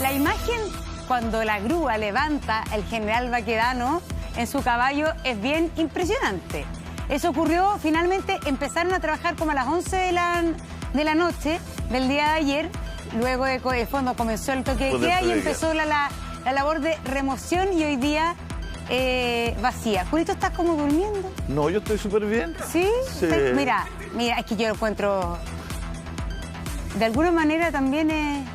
la imagen cuando la grúa levanta el general Baquedano en su caballo es bien impresionante. Eso ocurrió, finalmente empezaron a trabajar como a las 11 de la noche del día de ayer, luego de fondo comenzó el toque de queda y empezó la labor de remoción y hoy día vacía. Julito, ¿estás como durmiendo? No, yo estoy súper bien. ¿Sí? Sí. Mira, es que yo lo encuentro... De alguna manera también es...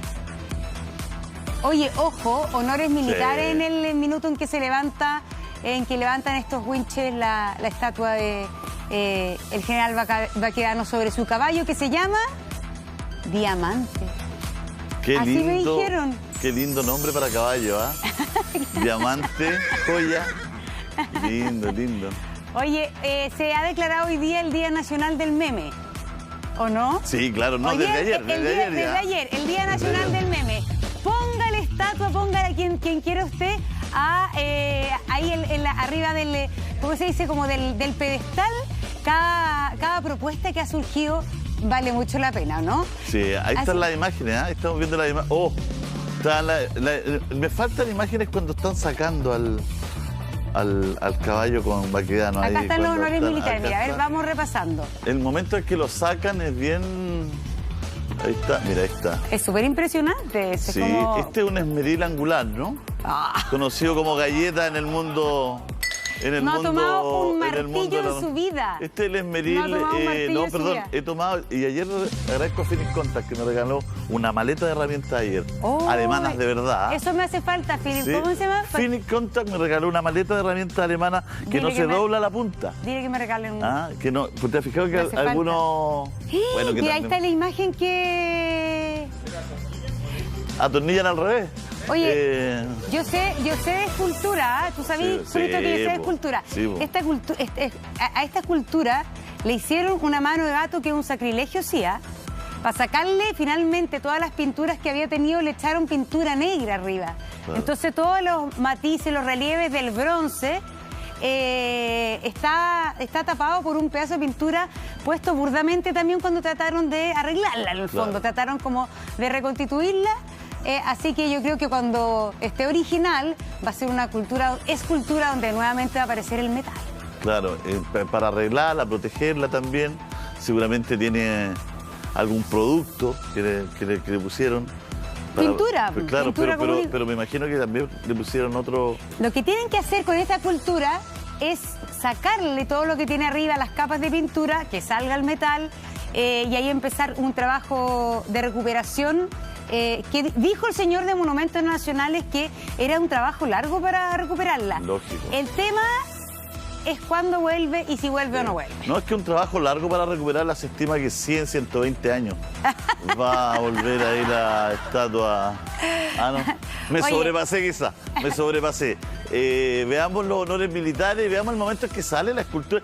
Oye, ojo, honores militares en el minuto en que se levanta, en que levantan estos winches la estatua de el general Baquedano sobre su caballo, que se llama Diamante. Qué Así lindo, me dijeron. Qué lindo nombre para caballo, ¿ah? Diamante, joya. Lindo, lindo. Oye, se ha declarado hoy día el Día Nacional del Meme, ¿o no? Sí, claro, no, Oye, desde ayer. El Día Nacional del Meme. Póngale estatua, póngale quien quiera usted ahí arriba del, ¿cómo se dice? Como del pedestal. Cada propuesta que ha surgido vale mucho la pena, ¿no? Sí, ahí están las imágenes, ¿eh? Estamos viendo las imágenes. Oh, me faltan imágenes cuando están sacando al caballo con Baquedano. Acá están los honores militares, mira, a ver, vamos repasando. El momento en que lo sacan es bien... Ahí está, mira, ahí está. Es súper impresionante. Sí, este es un esmeril angular, ¿no? Conocido como galleta en el mundo... No ha tomado un martillo en su vida. Este es el esmeril. He tomado. Y ayer agradezco a Phoenix Contact que me regaló una maleta de herramientas ayer. Alemanas de verdad. Eso me hace falta, Phoenix. Sí. ¿Cómo se llama? Phoenix Contact me regaló una maleta de herramientas alemanas que no se dobla la punta. Dile que me regalen una. Que no. ¿Te has fijado que algunos. Bueno, que ahí está la imagen que. Atornillan al revés. Oye, yo sé de escultura, ¿eh? Tú sabías, Julito, que yo sé de escultura. Sí, a esta escultura le hicieron una mano de gato, que es un sacrilegio, sí, ¿eh? Para sacarle finalmente todas las pinturas que había tenido, le echaron pintura negra arriba. Claro. Entonces todos los matices, los relieves del bronce está tapado por un pedazo de pintura puesto burdamente también cuando trataron de arreglarla, en el fondo. Claro. Trataron como de reconstituirla. Así que yo creo que cuando esté original va a ser una escultura donde nuevamente va a aparecer el metal. Claro, para arreglarla, protegerla también, seguramente tiene algún producto que le pusieron. Pintura. Claro, pintura pero me imagino que también le pusieron otro... Lo que tienen que hacer con esta escultura es sacarle todo lo que tiene arriba, las capas de pintura, que salga el metal, y ahí empezar un trabajo de recuperación. Que dijo el señor de Monumentos Nacionales que era un trabajo largo para recuperarla. Lógico. El tema es cuándo vuelve y si vuelve o no vuelve. No, es que un trabajo largo para recuperarla, se estima que 100, 120 años va a volver ahí la estatua. No, me sobrepasé quizá, me sobrepasé. Veamos los honores militares, veamos el momento en que sale la escultura.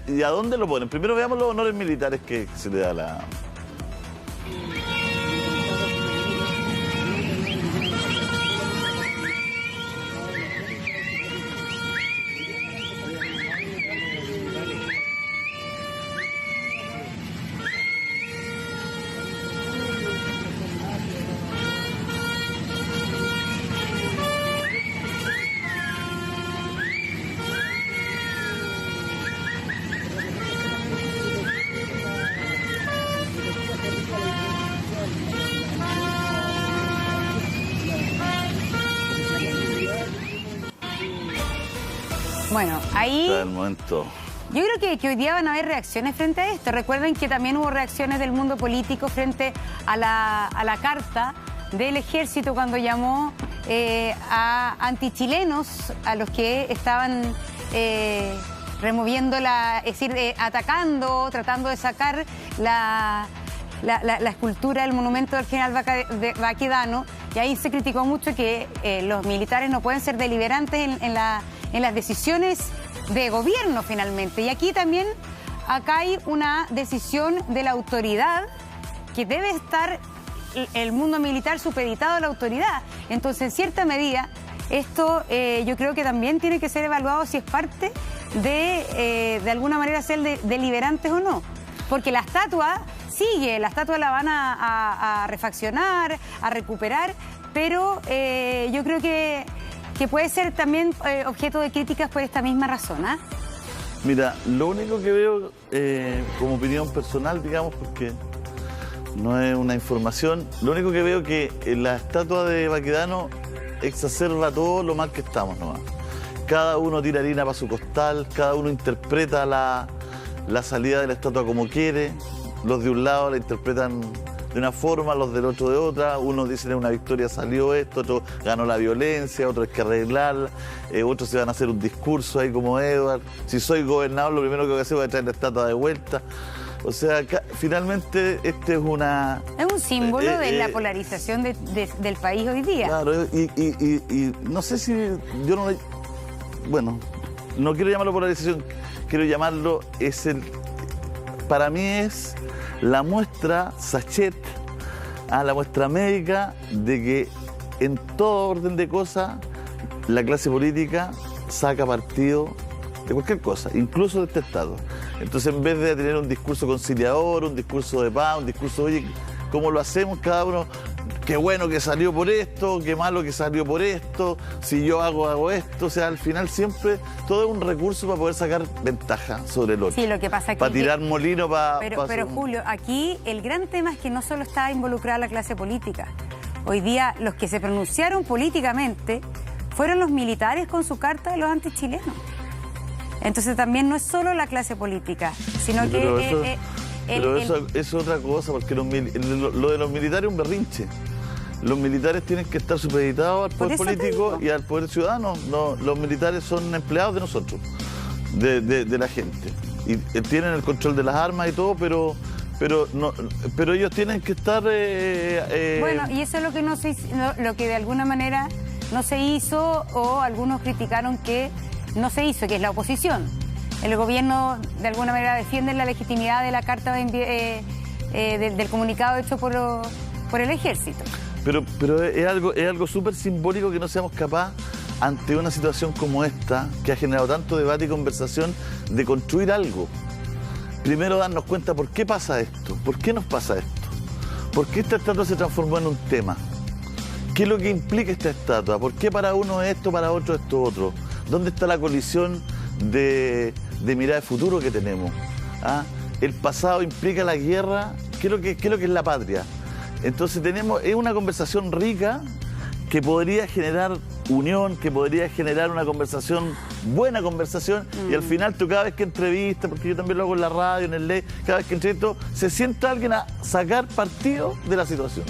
¿Y a dónde lo ponen? Primero veamos los honores militares que se le da la... Bueno, ahí... Está el momento. Yo creo que hoy día van a haber reacciones frente a esto. Recuerden que también hubo reacciones del mundo político frente a la carta del ejército cuando llamó a antichilenos, a los que estaban removiendo es decir, atacando, tratando de sacar la escultura, el monumento del general Baquedano. Y ahí se criticó mucho que los militares no pueden ser deliberantes en las decisiones de gobierno finalmente. Y aquí también, acá hay una decisión de la autoridad que debe estar el mundo militar supeditado a la autoridad. Entonces, en cierta medida, esto yo creo que también tiene que ser evaluado si es parte de alguna manera ser deliberantes o no. Porque la estatua sigue, la estatua la van a refaccionar, a recuperar, pero yo creo que puede ser también objeto de críticas por esta misma razón, ¿ah? Mira, lo único que veo como opinión personal, digamos, porque no es una información, lo único que veo que la estatua de Baquedano exacerba todo lo mal que estamos nomás. Cada uno tira harina para su costal, cada uno interpreta la salida de la estatua como quiere. Los de un lado la interpretan de una forma, los del otro de otra. Unos dicen en una victoria salió esto, otro ganó la violencia, otro hay que arreglarla, otros se van a hacer un discurso ahí como Edward. Si soy gobernador, lo primero que voy a hacer es traer la estatua de vuelta. O sea, finalmente este es una... Es un símbolo de la polarización del país hoy día. Claro, y no sé si... Yo no... Bueno, no quiero llamarlo polarización, quiero llamarlo... Para mí es la muestra sachet, la muestra médica de que en todo orden de cosas la clase política saca partido de cualquier cosa, incluso de este Estado. Entonces, en vez de tener un discurso conciliador, un discurso de paz, un discurso, oye, ¿cómo lo hacemos cada uno? Qué bueno que salió por esto, qué malo que salió por esto, si yo hago esto. O sea, al final siempre todo es un recurso para poder sacar ventaja sobre el otro. Sí, lo que pasa para tirar molino, Pero Julio, aquí el gran tema es que no solo está involucrada la clase política. Hoy día los que se pronunciaron políticamente fueron los militares con su carta de los antichilenos. Entonces también no es solo la clase política, sino que... Eso es otra cosa, porque lo de los militares es un berrinche. Los militares tienen que estar supeditados al poder político y al poder ciudadano. No, los militares son empleados de nosotros, de la gente. Y tienen el control de las armas y todo, pero ellos tienen que estar... Bueno, y eso es lo que no se hizo, lo que de alguna manera no se hizo, o algunos criticaron que no se hizo, que es la oposición. El gobierno de alguna manera defiende la legitimidad de la carta del comunicado hecho por el ejército. Pero es algo súper simbólico que no seamos capaces, ante una situación como esta, que ha generado tanto debate y conversación, de construir algo. Primero darnos cuenta por qué pasa esto, por qué nos pasa esto, por qué esta estatua se transformó en un tema, qué es lo que implica esta estatua, por qué para uno esto, para otro esto otro, dónde está la colisión de mirada de futuro que tenemos. El pasado implica la guerra, ¿qué es lo que es la patria? Entonces es una conversación rica que podría generar unión, que podría generar una conversación, buena conversación, y al final tú cada vez que entrevistas, porque yo también lo hago en la radio, en el ley, cada vez que entrevisto, se sienta alguien a sacar partido de la situación.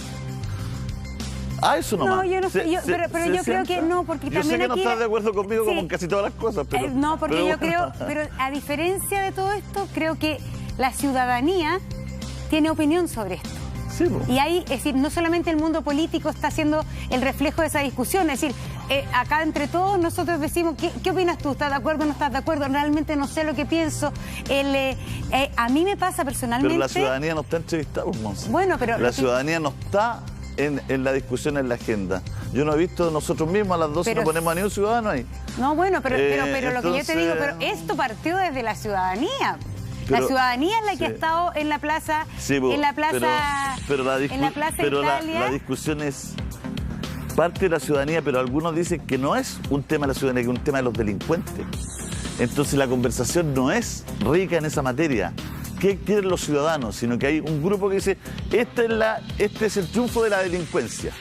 Eso nomás. No, yo no sé, pero yo creo que no, porque yo también sé que no estás de acuerdo conmigo, sí, como en casi todas las cosas, pero... no, porque yo creo, pero a diferencia de todo esto, creo que la ciudadanía tiene opinión sobre esto. Sí, y ahí, es decir, no solamente el mundo político está haciendo el reflejo de esa discusión, es decir, acá entre todos nosotros decimos, ¿qué opinas tú? ¿Estás de acuerdo o no estás de acuerdo? Realmente no sé lo que pienso. A mí me pasa personalmente... Pero la ciudadanía no está entrevistada, Monse. Bueno, pero... La ciudadanía no está en la discusión, en la agenda. Yo no he visto nosotros mismos a las 12 no ponemos a ni un ciudadano ahí. No, bueno, pero entonces... lo que yo te digo, pero esto partió desde la ciudadanía. La ciudadanía es la que ha estado en la plaza, en la plaza, en la plaza Italia. La discusión es parte de la ciudadanía, pero algunos dicen que no es un tema de la ciudadanía, que es un tema de los delincuentes. Entonces la conversación no es rica en esa materia. ¿Qué quieren los ciudadanos? Sino que hay un grupo que dice, este es el triunfo de la delincuencia.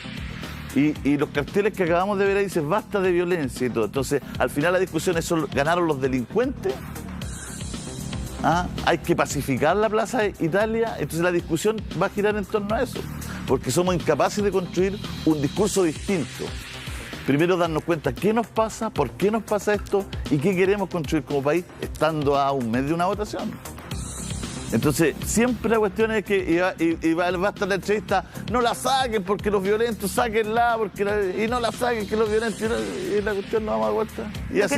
Y los carteles que acabamos de ver ahí dicen, basta de violencia y todo. Entonces, al final la discusión es, ¿ganaron los delincuentes? Hay que pacificar la Plaza Italia. Entonces la discusión va a girar en torno a eso, porque somos incapaces de construir un discurso distinto. Primero darnos cuenta qué nos pasa, por qué nos pasa esto y qué queremos construir como país estando a un mes de una votación. Entonces, siempre la cuestión es que va a estar la entrevista, no la saquen porque los violentos, sáquenla, y no la saquen que los violentos, y la cuestión no vamos a vuelta. Y así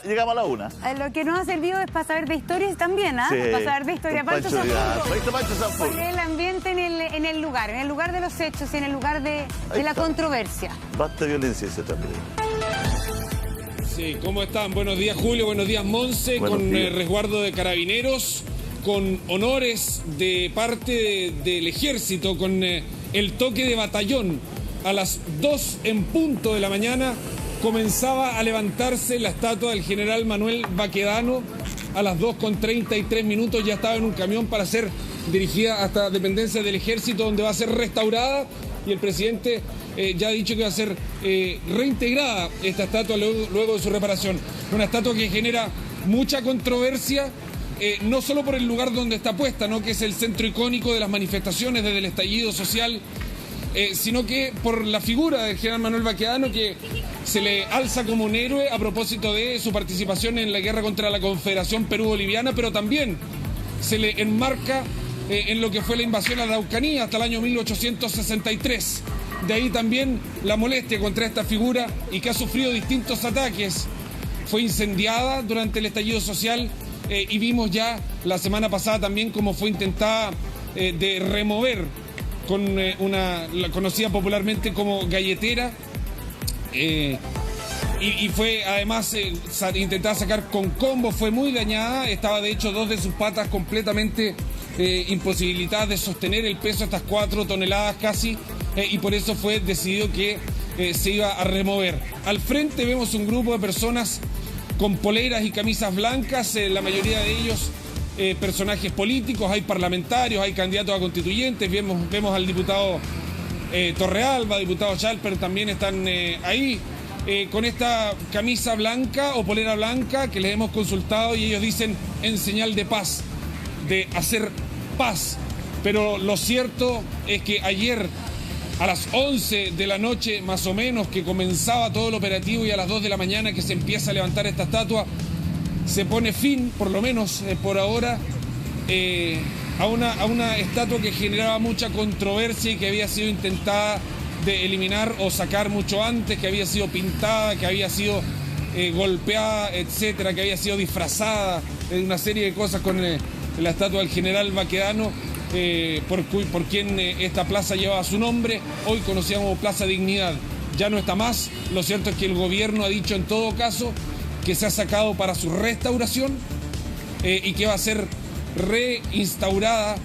llegamos a la una. Lo que nos ha servido es para saber de historias también, Sí, para saber de historia. Pancho Sanfurgo. Porque el ambiente en el lugar de los hechos y en el lugar de la controversia. Basta violencia ese también. Sí, ¿cómo están? Buenos días, Julio, buenos días, Monse, con resguardo de carabineros, con honores de parte del ejército, con el toque de batallón. a las 2 en punto de la mañana, comenzaba a levantarse la estatua del general Manuel Baquedano. A las 2:33 ya estaba en un camión para ser dirigida hasta dependencias del Ejército, donde va a ser restaurada, y el presidente ya ha dicho que va a ser reintegrada esta estatua luego de su reparación. Una estatua que genera mucha controversia, no solo por el lugar donde está puesta, ¿no?, que es el centro icónico de las manifestaciones desde el estallido social, sino que por la figura del general Manuel Baquedano, que se le alza como un héroe a propósito de su participación en la guerra contra la Confederación Perú-Boliviana, pero también se le enmarca en lo que fue la invasión a la Araucanía hasta el año 1863. De ahí también la molestia contra esta figura, y que ha sufrido distintos ataques. Fue incendiada durante el estallido social, y vimos ya la semana pasada también cómo fue intentada de remover con la conocida popularmente como galletera, y fue además intentada sacar con combo. Fue muy dañada, estaba de hecho 2 de sus patas completamente imposibilitadas de sostener el peso de estas 4 toneladas casi, y por eso fue decidido que se iba a remover. Al frente vemos un grupo de personas con poleras y camisas blancas, la mayoría de ellos personajes políticos, hay parlamentarios, hay candidatos a constituyentes, vemos al diputado Torrealba, diputado Chalper, también están ahí con esta camisa blanca o polera blanca que les hemos consultado, y ellos dicen en señal de paz, de hacer paz. Pero lo cierto es que ayer a las 11 de la noche más o menos que comenzaba todo el operativo, y a las 2 de la mañana que se empieza a levantar esta estatua, se pone fin, por lo menos por ahora, a una estatua que generaba mucha controversia y que había sido intentada de eliminar o sacar mucho antes, que había sido pintada, que había sido golpeada, etcétera, que había sido disfrazada, una serie de cosas con la estatua del general Baquedano, por quien esta plaza llevaba su nombre, hoy conocida como Plaza Dignidad. Ya no está más. Lo cierto es que el gobierno ha dicho en todo caso que se ha sacado para su restauración, y que va a ser reinstaurada.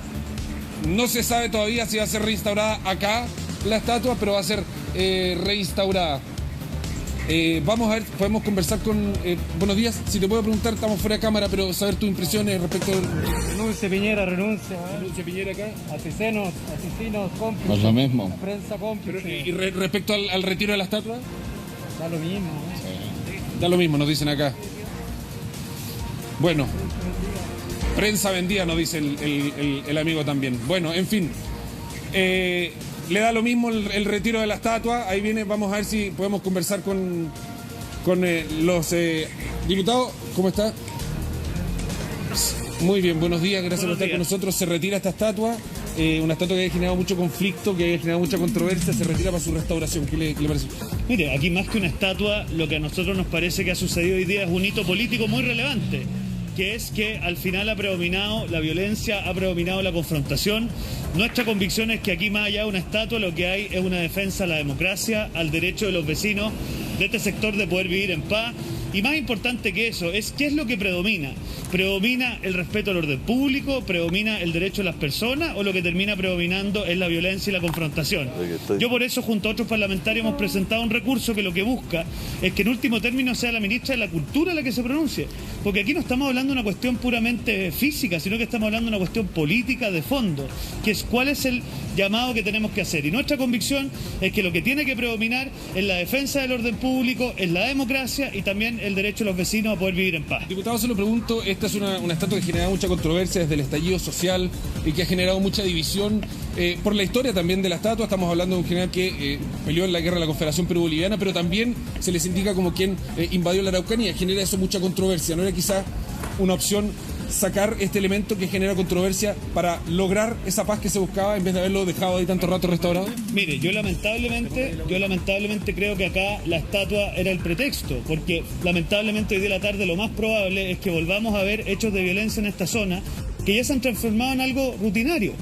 No se sabe todavía si va a ser reinstaurada acá la estatua, pero va a ser reinstaurada. Vamos a ver, podemos conversar con... buenos días, si te puedo preguntar, estamos fuera de cámara, pero saber tus impresiones respecto... Renuncia Piñera, renuncia. Renuncia Piñera acá. Asesinos, cómplices. Pues lo mismo. Prensa cómplice. Pero, ¿y respecto al retiro de la estatua? Da lo mismo. Da lo mismo, nos dicen acá. Bueno, prensa vendida, nos dice el amigo también. Bueno, en fin. Le da lo mismo el retiro de la estatua. Ahí viene, vamos a ver si podemos conversar con los diputados. ¿Cómo está? Muy bien, buenos días, gracias por estar con nosotros. Se retira esta estatua, una estatua que ha generado mucho conflicto, que ha generado mucha controversia, se retira para su restauración. ¿Qué le parece? Mire, aquí más que una estatua, lo que a nosotros nos parece que ha sucedido hoy día es un hito político muy relevante, que es que al final ha predominado la violencia, ha predominado la confrontación. Nuestra convicción es que aquí, más allá de una estatua, lo que hay es una defensa a la democracia, al derecho de los vecinos de este sector de poder vivir en paz. Y más importante que eso, es ¿qué es lo que predomina? ¿Predomina el respeto al orden público? ¿Predomina el derecho de las personas? ¿O lo que termina predominando es la violencia y la confrontación? Yo por eso, junto a otros parlamentarios, hemos presentado un recurso que lo que busca es que en último término sea la ministra de la Cultura la que se pronuncie. Porque aquí no estamos hablando de una cuestión puramente física, sino que estamos hablando de una cuestión política de fondo, que es cuál es el llamado que tenemos que hacer. Y nuestra convicción es que lo que tiene que predominar es la defensa del orden público, es la democracia y también el derecho de los vecinos a poder vivir en paz. Diputado, se lo pregunto, esta es una estatua que genera mucha controversia desde el estallido social y que ha generado mucha división por la historia también de la estatua. Estamos hablando de un general que peleó en la guerra de la Confederación Perú-Boliviana, pero también se les indica como quien invadió la Araucanía. Genera eso mucha controversia. ¿No era quizá una opción sacar este elemento que genera controversia para lograr esa paz que se buscaba en vez de haberlo dejado ahí tanto rato restaurado? Mire, yo lamentablemente creo que acá la estatua era el pretexto, porque lamentablemente hoy de la tarde lo más probable es que volvamos a ver hechos de violencia en esta zona que ya se han transformado en algo rutinario.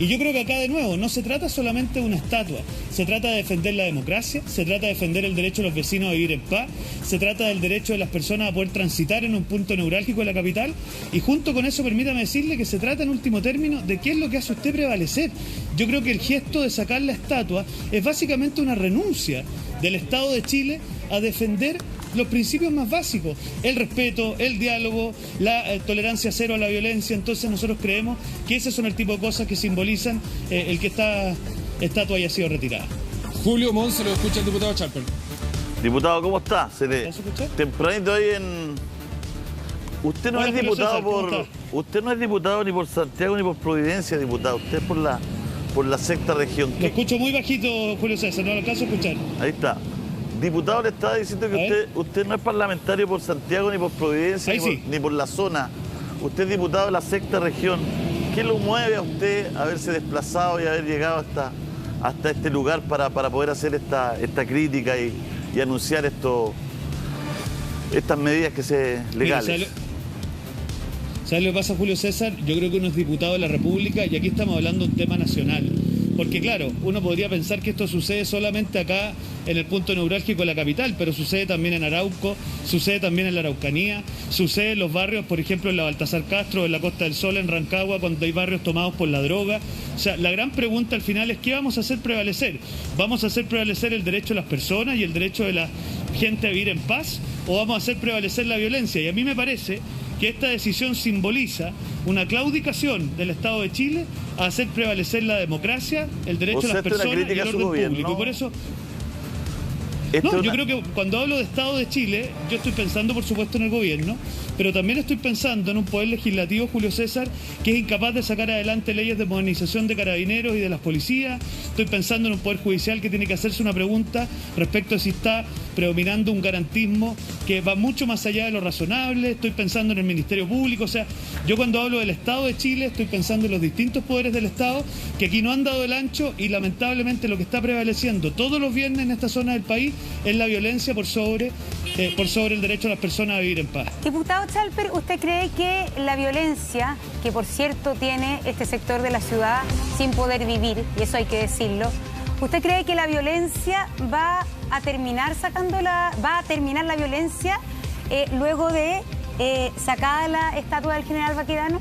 Y yo creo que acá, de nuevo, no se trata solamente de una estatua, se trata de defender la democracia, se trata de defender el derecho de los vecinos a vivir en paz, se trata del derecho de las personas a poder transitar en un punto neurálgico de la capital, y junto con eso permítame decirle que se trata en último término de qué es lo que hace usted prevalecer. yo creo que el gesto de sacar la estatua es básicamente una renuncia del Estado de Chile a defender los principios más básicos, el respeto, el diálogo, la tolerancia cero a la violencia. Entonces nosotros creemos que ese son el tipo de cosas que simbolizan el que esta estatua haya sido retirada. Julio Montt, se lo escucha el diputado Chalper. Diputado, ¿cómo está? Tempranito ahí en... Usted no es diputado Usted no es diputado ni por Santiago ni por Providencia, diputado. Usted es por la sexta región. Lo escucho muy bajito, Julio César, no lo alcanzo a escuchar. Ahí está. Diputado, le estaba diciendo que usted no es parlamentario por Santiago ni por Providencia ni por la zona. Usted es diputado de la sexta región. ¿Qué lo mueve a usted a haberse desplazado y haber llegado hasta este lugar para poder hacer esta crítica y anunciar estas medidas que se legales? Mira, ¿sabes lo que pasa, Julio César? Yo creo que uno es diputado de la República y aquí estamos hablando de un tema nacional. Porque claro, uno podría pensar que esto sucede solamente acá en el punto neurálgico de la capital, pero sucede también en Arauco, sucede también en la Araucanía, sucede en los barrios, por ejemplo, en la Baltasar Castro, en la Costa del Sol, en Rancagua, cuando hay barrios tomados por la droga. O sea, la gran pregunta al final es ¿qué vamos a hacer prevalecer? ¿Vamos a hacer prevalecer el derecho de las personas y el derecho de la gente a vivir en paz? ¿O vamos a hacer prevalecer la violencia? Y a mí me parece que esta decisión simboliza una claudicación del Estado de Chile a hacer prevalecer la democracia, el derecho de las personas y el orden público. Y por eso... yo creo que cuando hablo de Estado de Chile, yo estoy pensando, por supuesto, en el gobierno, pero también estoy pensando en un poder legislativo, Julio César, que es incapaz de sacar adelante leyes de modernización de carabineros y de las policías. Estoy pensando en un poder judicial que tiene que hacerse una pregunta respecto a si está predominando un garantismo que va mucho más allá de lo razonable. Estoy pensando en el Ministerio Público. O sea, yo cuando hablo del Estado de Chile estoy pensando en los distintos poderes del Estado que aquí no han dado el ancho y lamentablemente lo que está prevaleciendo todos los viernes en esta zona del país es la violencia por sobre el derecho de las personas a vivir en paz. Diputado Chalper, ¿usted cree que la violencia, que por cierto tiene este sector de la ciudad sin poder vivir, y eso hay que decirlo, ¿usted cree que la violencia va a terminar la violencia luego de sacada la estatua del general Baquedano?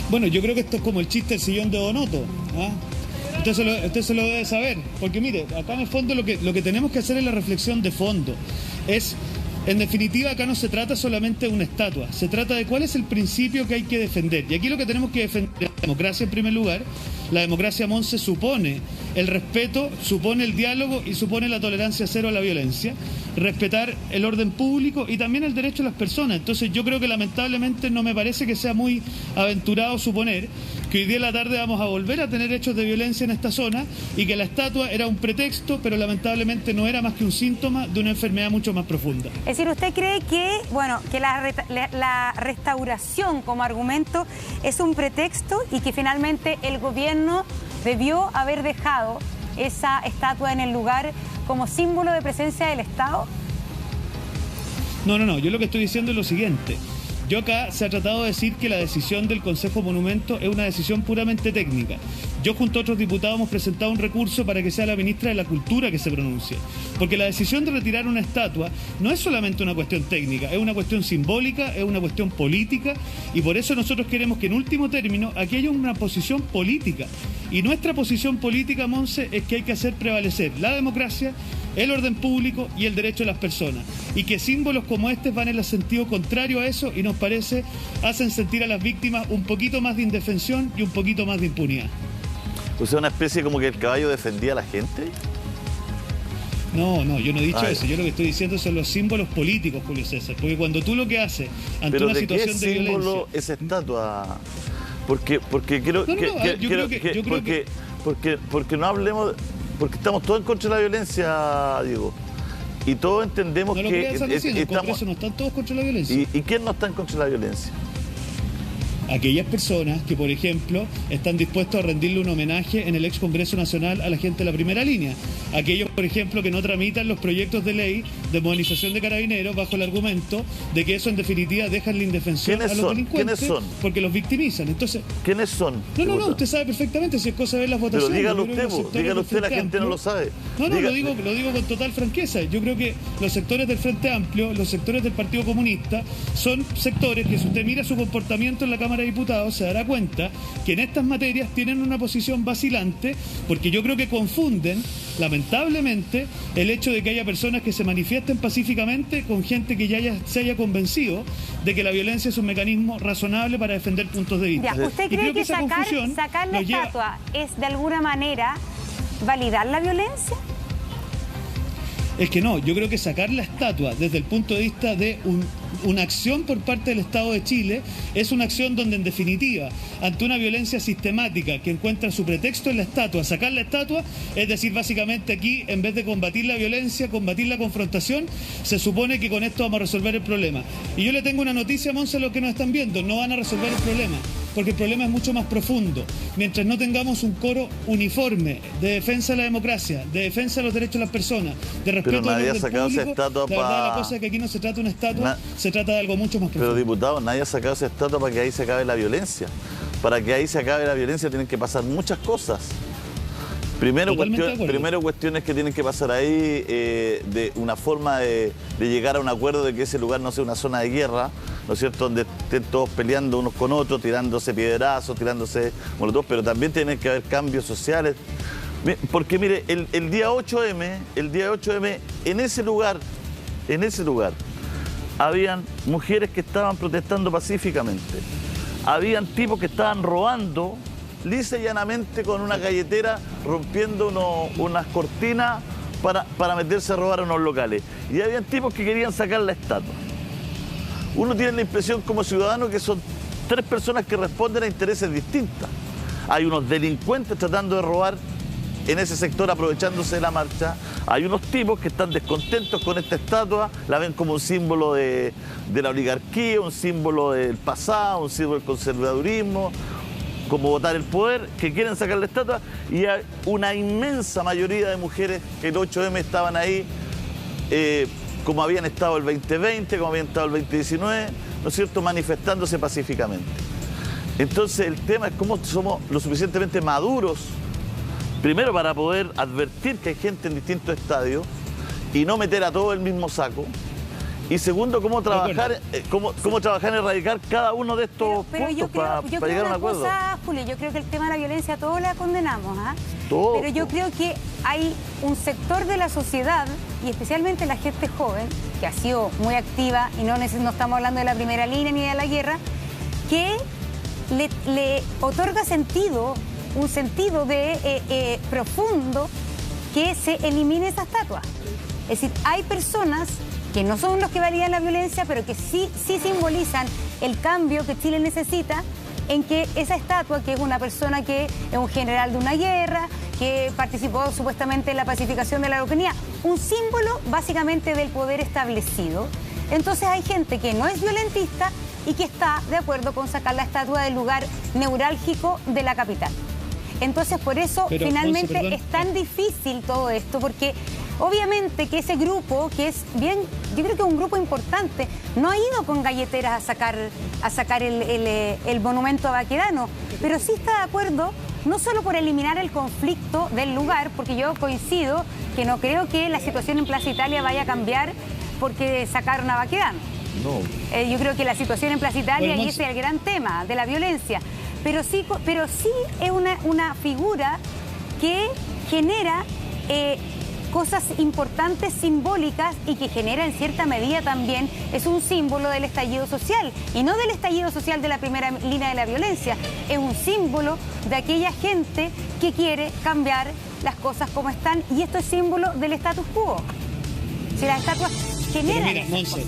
Bueno, yo creo que esto es como el chiste del sillón de Donoto, ¿ah? Usted se lo debe saber, porque mire, acá en el fondo lo que tenemos que hacer es la reflexión de fondo. En definitiva, acá no se trata solamente de una estatua, se trata de cuál es el principio que hay que defender. Y aquí lo que tenemos que defender es la democracia en primer lugar. La democracia, Monse, supone el respeto, supone el diálogo y supone la tolerancia cero a la violencia, respetar el orden público y también el derecho de las personas. Entonces yo creo que lamentablemente no me parece que sea muy aventurado suponer que hoy día en la tarde vamos a volver a tener hechos de violencia en esta zona y que la estatua era un pretexto, pero lamentablemente no era más que un síntoma de una enfermedad mucho más profunda. Es decir, ¿usted cree que la restauración como argumento es un pretexto y que finalmente el gobierno debió haber dejado esa estatua en el lugar como símbolo de presencia del Estado? No, yo lo que estoy diciendo es lo siguiente. Yo acá se ha tratado de decir que la decisión del Consejo Monumento es una decisión puramente técnica. Yo junto a otros diputados hemos presentado un recurso para que sea la ministra de la Cultura que se pronuncie. Porque la decisión de retirar una estatua no es solamente una cuestión técnica, es una cuestión simbólica, es una cuestión política y por eso nosotros queremos que en último término aquí haya una posición política. Y nuestra posición política, Monse, es que hay que hacer prevalecer la democracia, el orden público y el derecho de las personas. Y que símbolos como este van en el sentido contrario a eso y nos parece hacen sentir a las víctimas un poquito más de indefensión y un poquito más de impunidad. O sea, una especie como que el caballo defendía a la gente. No, yo no he dicho eso. Yo lo que estoy diciendo son los símbolos políticos, Julio César. Porque cuando tú lo que haces ante una situación de violencia... ¿Pero de qué símbolo esa estatua? Porque no hablemos... Porque estamos todos en contra de la violencia, Diego. Y todos entendemos no lo que... En el Congreso no están todos contra la violencia. ¿Y quién no está en contra de la violencia? Aquellas personas que, por ejemplo, están dispuestos a rendirle un homenaje en el ex Congreso Nacional a la gente de la primera línea. Aquellos, por ejemplo, que no tramitan los proyectos de ley de modernización de carabineros bajo el argumento de que eso en definitiva deja en la indefensión a los delincuentes. ¿Quiénes son? Porque los victimizan. Entonces, ¿quiénes son? No, usted sabe perfectamente si es cosa de ver las votaciones. Pero dígalo usted, la gente no lo sabe. No, lo digo con total franqueza. Yo creo que los sectores del Frente Amplio, los sectores del Partido Comunista, son sectores que, si usted mira su comportamiento en la Cámara de Diputados, se dará cuenta que en estas materias tienen una posición vacilante, porque yo creo que confunden, lamentablemente, el hecho de que haya personas que se manifiesten pacíficamente con gente que se haya convencido de que la violencia es un mecanismo razonable para defender puntos de vista. Ya, ¿usted cree que sacar la estatua es de alguna manera validar la violencia? Es que no, yo creo que sacar la estatua desde el punto de vista de una acción por parte del Estado de Chile es una acción donde, en definitiva, ante una violencia sistemática que encuentra su pretexto en la estatua, sacar la estatua, es decir, básicamente aquí, en vez de combatir la violencia, combatir la confrontación, se supone que con esto vamos a resolver el problema. Y yo le tengo una noticia, Monse, a los que nos están viendo: no van a resolver el problema, porque el problema es mucho más profundo. Mientras no tengamos un coro uniforme de defensa de la democracia, de defensa de los derechos de las personas, de respeto al orden público, la verdad la cosa es que aquí no se trata de una estatua, se trata de algo mucho más profundo. Pero, diputado, nadie ha sacado esa estatua para que ahí se acabe la violencia. Para que ahí se acabe la violencia tienen que pasar muchas cosas. Primero, cuestiones que tienen que pasar ahí, de una forma de llegar a un acuerdo de que ese lugar no sea una zona de guerra, ¿no es cierto?, donde estén todos peleando unos con otros, tirándose piedrazos, tirándose molotov, pero también tienen que haber cambios sociales. Porque mire, el día 8M, en ese lugar, habían mujeres que estaban protestando pacíficamente, habían tipos que estaban robando lisa y llanamente con una galletera, rompiendo unas cortinas para meterse a robar a unos locales, y habían tipos que querían sacar la estatua. Uno tiene la impresión como ciudadano que son tres personas que responden a intereses distintos. Hay unos delincuentes tratando de robar en ese sector, aprovechándose de la marcha. Hay unos tipos que están descontentos con esta estatua, la ven como un símbolo de la oligarquía, un símbolo del pasado, un símbolo del conservadurismo, como votar el poder, que quieren sacar la estatua, y hay una inmensa mayoría de mujeres que el 8M estaban ahí, como habían estado el 2020, como habían estado el 2019, ¿no es cierto?, manifestándose pacíficamente. Entonces el tema es cómo somos lo suficientemente maduros, primero para poder advertir que hay gente en distintos estadios y no meter a todo el mismo saco. Y segundo, cómo trabajar en erradicar cada uno de estos puntos para llegar a un acuerdo. Julio, yo creo que el tema de la violencia todos la condenamos, ¿ah? Todo. Pero yo creo que hay un sector de la sociedad, y especialmente la gente joven, que ha sido muy activa, y no estamos hablando de la primera línea ni de la guerra, que le otorga sentido, un sentido de profundo, que se elimine esa estatua. Es decir, hay personas que no son los que validan la violencia, pero que sí simbolizan el cambio que Chile necesita, en que esa estatua, que es una persona que es un general de una guerra, que participó supuestamente en la pacificación de la Araucanía, un símbolo básicamente del poder establecido. Entonces hay gente que no es violentista y que está de acuerdo con sacar la estatua del lugar neurálgico de la capital. Entonces por eso finalmente es tan difícil todo esto, porque obviamente que ese grupo, que es bien, yo creo que es un grupo importante, no ha ido con galleteras a sacar el monumento a Baquedano, pero sí está de acuerdo, no solo por eliminar el conflicto del lugar, porque yo coincido que no creo que la situación en Plaza Italia vaya a cambiar porque sacaron a Baquedano. No. Yo creo que la situación en Plaza Italia, y ese es el gran tema de la violencia, pero sí es una figura que genera cosas importantes, simbólicas, y que genera en cierta medida también, es un símbolo del estallido social, y no del estallido social de la primera línea de la violencia, es un símbolo de aquella gente que quiere cambiar las cosas como están, y esto es símbolo del status quo. Si las estatuas generan... Pero mira,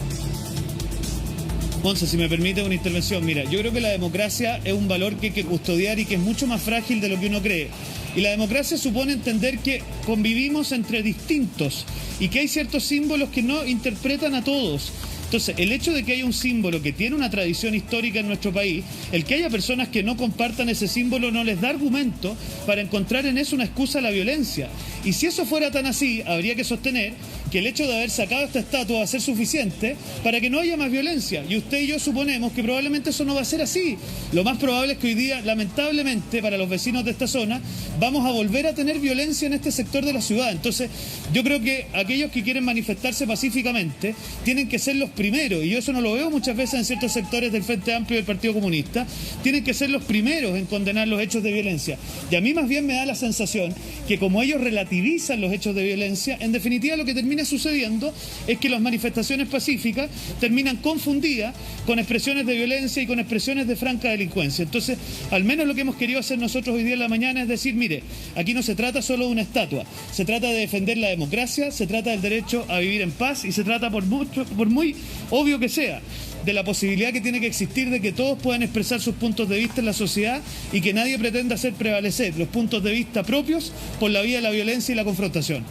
Monse, si me permite una intervención, mira, yo creo que la democracia es un valor que hay que custodiar y que es mucho más frágil de lo que uno cree. Y la democracia supone entender que convivimos entre distintos y que hay ciertos símbolos que no interpretan a todos. Entonces, el hecho de que haya un símbolo que tiene una tradición histórica en nuestro país, el que haya personas que no compartan ese símbolo no les da argumento para encontrar en eso una excusa a la violencia. Y si eso fuera tan así, habría que sostener que el hecho de haber sacado esta estatua va a ser suficiente para que no haya más violencia. Y usted y yo suponemos que probablemente eso no va a ser así. Lo más probable es que hoy día, lamentablemente, para los vecinos de esta zona, vamos a volver a tener violencia en este sector de la ciudad. Entonces, yo creo que aquellos que quieren manifestarse pacíficamente tienen que ser los primeros, y yo eso no lo veo muchas veces en ciertos sectores del Frente Amplio y del Partido Comunista, tienen que ser los primeros en condenar los hechos de violencia. Y a mí más bien me da la sensación que como ellos relativizan los hechos de violencia, en definitiva lo que termina sucediendo es que las manifestaciones pacíficas terminan confundidas con expresiones de violencia y con expresiones de franca delincuencia. Entonces, al menos lo que hemos querido hacer nosotros hoy día en la mañana es decir, mire, aquí no se trata solo de una estatua, se trata de defender la democracia, se trata del derecho a vivir en paz y se trata, por muy obvio que sea, de la posibilidad que tiene que existir de que todos puedan expresar sus puntos de vista en la sociedad y que nadie pretenda hacer prevalecer los puntos de vista propios por la vía de la violencia y la confrontación.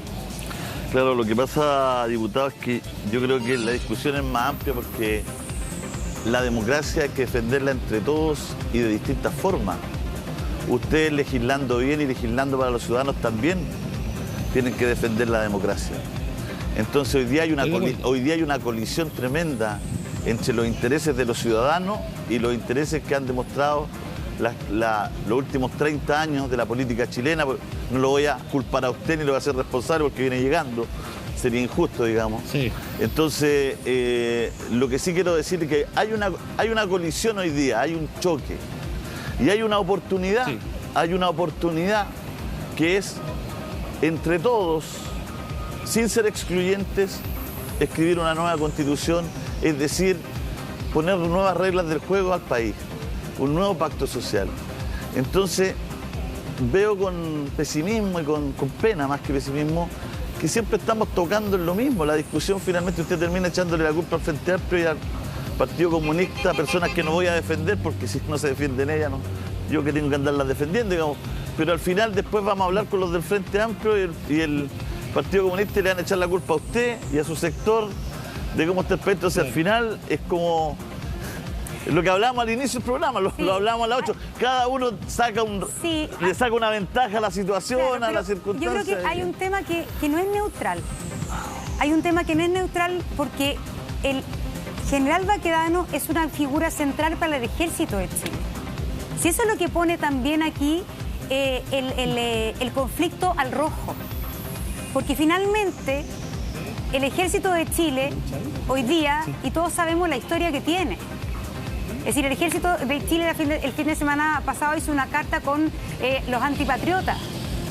Claro, lo que pasa, diputado, es que yo creo que la discusión es más amplia porque la democracia hay que defenderla entre todos y de distintas formas. Ustedes legislando bien y legislando para los ciudadanos también tienen que defender la democracia. Entonces hoy día hay una colisión tremenda entre los intereses de los ciudadanos y los intereses que han demostrado los últimos 30 años de la política chilena. No lo voy a culpar a usted ni lo voy a hacer responsable porque viene llegando, sería injusto, digamos. Sí. Entonces, lo que sí quiero decir es que hay una colisión hoy día, hay un choque y hay una oportunidad, sí. Hay una oportunidad que es entre todos, sin ser excluyentes, escribir una nueva constitución, es decir, poner nuevas reglas del juego al país, un nuevo pacto social. Entonces, veo con pesimismo y con pena, más que pesimismo, que siempre estamos tocando en lo mismo. La discusión finalmente usted termina echándole la culpa al Frente Amplio y al Partido Comunista, personas que no voy a defender, porque si no se defienden ellas, no, yo que tengo que andarlas defendiendo, digamos. Pero al final después vamos a hablar con los del Frente Amplio y el Partido Comunista y le van a echar la culpa a usted y a su sector de cómo está el país. Entonces, al final es como lo que hablábamos al inicio del programa, lo hablábamos a las 8. Cada uno saca le saca una ventaja a la situación, claro, a las circunstancias. Yo creo que hay un tema que no es neutral. Hay un tema que no es neutral porque el general Baquedano es una figura central para el ejército de Chile. Si eso es lo que pone también aquí el conflicto al rojo. Porque finalmente el ejército de Chile hoy día, y todos sabemos la historia que tiene. Es decir, el ejército de Chile el fin de semana pasado hizo una carta con los antipatriotas.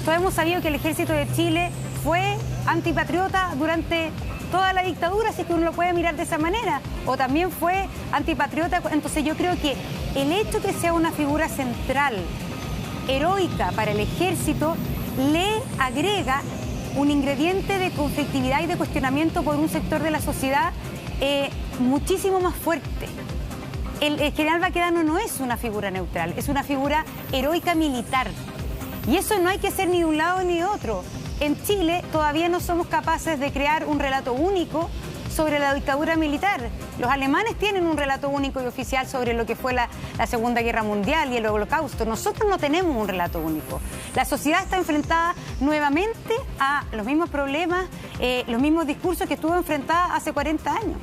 Todos hemos sabido que el ejército de Chile fue antipatriota durante toda la dictadura, si es que uno lo puede mirar de esa manera, o también fue antipatriota. Entonces yo creo que el hecho que sea una figura central, heroica para el ejército, le agrega un ingrediente de conflictividad y de cuestionamiento por un sector de la sociedad muchísimo más fuerte. El general Baquedano no es una figura neutral, es una figura heroica militar. Y eso no hay que ser ni de un lado ni de otro. En Chile todavía no somos capaces de crear un relato único sobre la dictadura militar. Los alemanes tienen un relato único y oficial sobre lo que fue la Segunda Guerra Mundial y el Holocausto. Nosotros no tenemos un relato único. La sociedad está enfrentada nuevamente a los mismos problemas, los mismos discursos que estuvo enfrentada hace 40 años.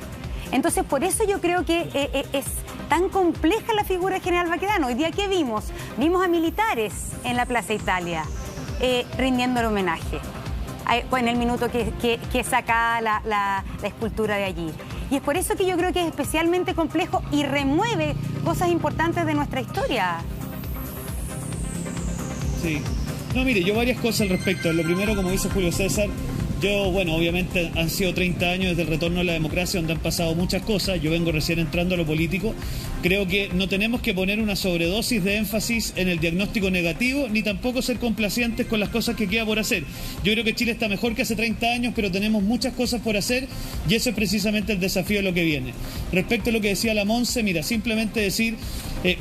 Entonces, por eso yo creo que es tan compleja la figura del general Baquedano. Hoy día, ¿qué vimos? Vimos a militares en la Plaza Italia rindiendo el homenaje en el minuto que saca la escultura de allí. Y es por eso que yo creo que es especialmente complejo y remueve cosas importantes de nuestra historia. Sí. No, mire, yo varias cosas al respecto. Lo primero, como dice Julio César, yo, bueno, obviamente han sido 30 años desde el retorno a la democracia donde han pasado muchas cosas. Yo vengo recién entrando a lo político. Creo que no tenemos que poner una sobredosis de énfasis en el diagnóstico negativo, ni tampoco ser complacientes con las cosas que queda por hacer. Yo creo que Chile está mejor que hace 30 años, pero tenemos muchas cosas por hacer y eso es precisamente el desafío de lo que viene. Respecto a lo que decía la Monse, mira, simplemente decir,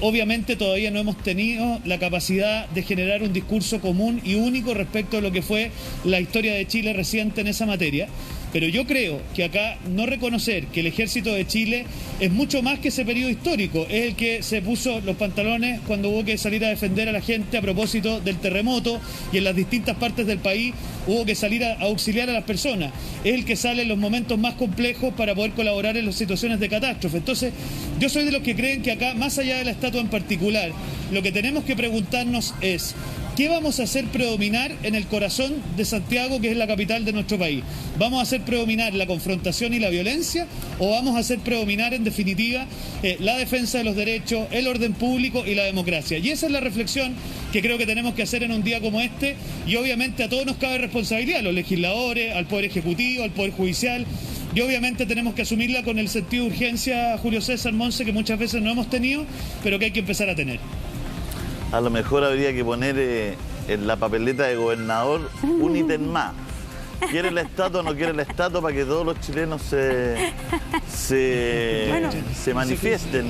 obviamente todavía no hemos tenido la capacidad de generar un discurso común y único respecto a lo que fue la historia de Chile reciente en esa materia. Pero yo creo que acá no reconocer que el Ejército de Chile es mucho más que ese periodo histórico, es el que se puso los pantalones cuando hubo que salir a defender a la gente a propósito del terremoto, y en las distintas partes del país hubo que salir a auxiliar a las personas. Es el que sale en los momentos más complejos para poder colaborar en las situaciones de catástrofe. Entonces, yo soy de los que creen que acá, más allá de la estatua en particular, lo que tenemos que preguntarnos es: ¿qué vamos a hacer predominar en el corazón de Santiago, que es la capital de nuestro país? ¿Vamos a hacer predominar la confrontación y la violencia, o vamos a hacer predominar, en definitiva, la defensa de los derechos, el orden público y la democracia? Y esa es la reflexión que creo que tenemos que hacer en un día como este, y obviamente a todos nos cabe responsabilidad, a los legisladores, al Poder Ejecutivo, al Poder Judicial, y obviamente tenemos que asumirla con el sentido de urgencia, Julio César, Monse, que muchas veces no hemos tenido, pero que hay que empezar a tener. A lo mejor habría que poner en la papeleta de gobernador un ítem más. ¿Quiere la estatua o no quiere la estatua? Para que todos los chilenos se manifiesten.